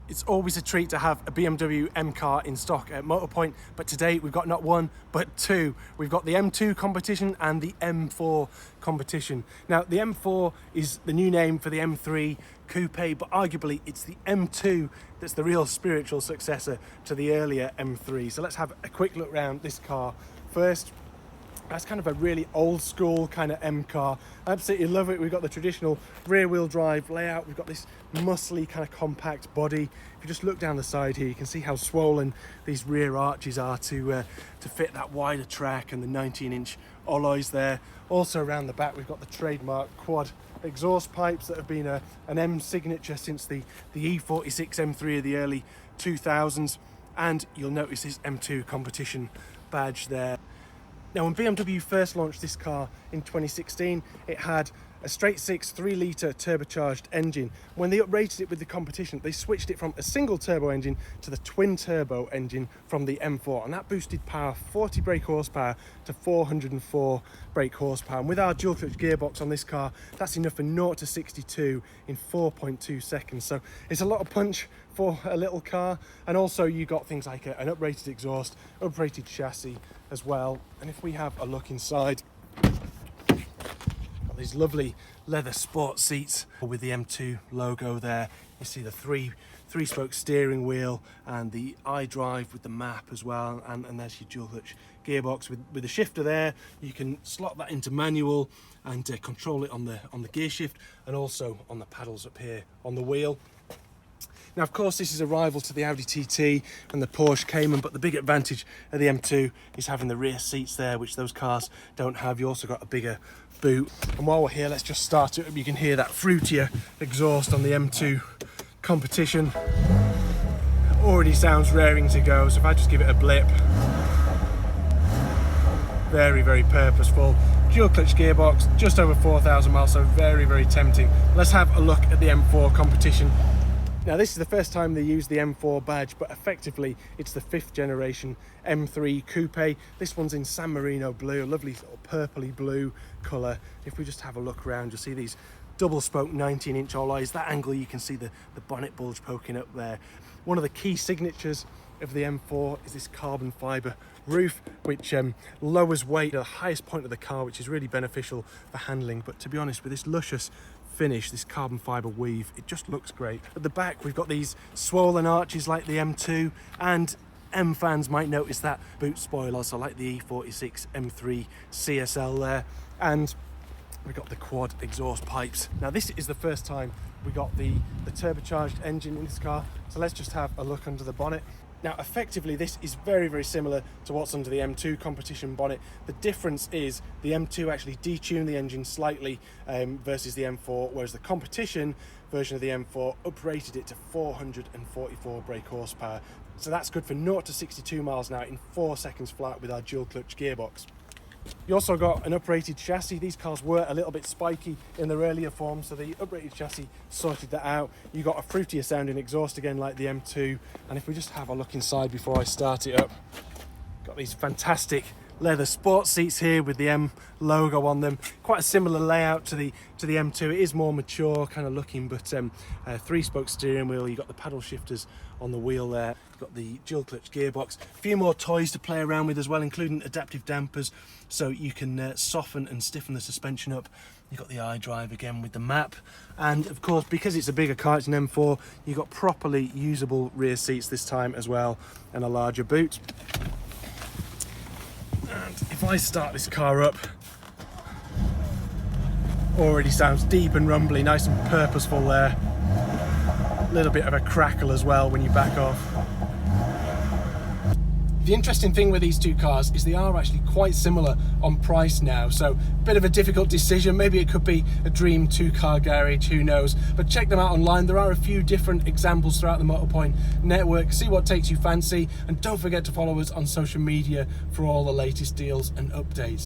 It's always a treat to have a BMW M car in stock at Motorpoint, but today we've got not one, but two. We've got the M2 competition and the M4 competition. Now, the M4 is the new name for the M3 coupe, but arguably it's the M2 that's the real spiritual successor to the earlier M3. So let's have a quick look around this car first. That's kind of a really old school kind of M car. I absolutely love it. We've got the traditional rear wheel drive layout. We've got this muscly kind of compact body. If you just look down the side here, you can see how swollen these rear arches are to fit that wider track and the 19-inch alloys there. Also around the back, we've got the trademark quad exhaust pipes that have been an M signature since the E46 M3 of the early 2000s. And you'll notice this M2 competition badge there. Now, when BMW first launched this car in 2016, it had a straight six 3-litre turbocharged engine. When they uprated it with the competition, they switched it from a single turbo engine to the twin turbo engine from the M4, and that boosted power 40 brake horsepower to 404 brake horsepower. And with our dual clutch gearbox on this car, that's enough for 0 to 62 in 4.2 seconds. So it's a lot of punch for a little car. And also you got things like an uprated exhaust, uprated chassis as well. And if we have a look inside, got these lovely leather sport seats with the M2 logo there. You see the three-spoke steering wheel and the iDrive with the map as well, and there's your dual clutch gearbox with the shifter there. You can slot that into manual and control it on the gear shift, and also on the paddles up here on the wheel. Now, of course, this is a rival to the Audi TT and the Porsche Cayman, but the big advantage of the M2 is having the rear seats there, which those cars don't have. You also got a bigger boot. And while we're here, let's just start it up. You can hear that fruitier exhaust on the M2 competition. It already sounds raring to go, so if I just give it a blip. Very, very purposeful. Dual clutch gearbox, just over 4,000 miles, so very, very tempting. Let's have a look at the M4 competition. Now, this is the first time they use the M4 badge, but effectively it's the 5th generation M3 coupe. This one's in San Marino blue, a lovely sort of purpley blue colour. If we just have a look around, you'll see these double spoke 19-inch alloys. That angle, you can see the bonnet bulge poking up there. One of the key signatures of the M4 is this carbon fibre roof, which lowers weight at the highest point of the car, which is really beneficial for handling. But to be honest, with this luscious finish, this carbon fibre weave, it just looks great. At the back, we've got these swollen arches like the M2, and M fans might notice that boot spoiler, so like the E46 M3 CSL there. And we've got the quad exhaust pipes. Now, this is the first time we got the turbocharged engine in this car, so let's just have a look under the bonnet. Now, effectively, this is very, very similar to what's under the M2 competition bonnet. The difference is the M2 actually detuned the engine slightly versus the M4, whereas the competition version of the M4 uprated it to 444 brake horsepower. So that's good for 0 to 62 miles an hour in 4 seconds flat with our dual clutch gearbox. You also got an uprated chassis. These cars were a little bit spiky in their earlier form, so the uprated chassis sorted that out. You got a fruitier sounding exhaust again like the M2. And if we just have a look inside before I start it up, got these fantastic leather sports seats here with the M logo on them. Quite a similar layout to the M2. It is more mature kind of looking, but 3-spoke steering wheel. You got the paddle shifters on the wheel there. You've got the dual clutch gearbox. A few more toys to play around with as well, including adaptive dampers, so you can soften and stiffen the suspension up. You've got the iDrive again with the map, and of course, because it's a bigger car, it's an M4, you've got properly usable rear seats this time as well, and a larger boot. And if I start this car up, already sounds deep and rumbly, nice and purposeful there. A little bit of a crackle as well when you back off. The interesting thing with these two cars is they are actually quite similar on price now, so a bit of a difficult decision. Maybe it could be a dream 2-car garage, who knows, but check them out online. There are a few different examples throughout the Motorpoint network. See what takes you fancy, and don't forget to follow us on social media for all the latest deals and updates.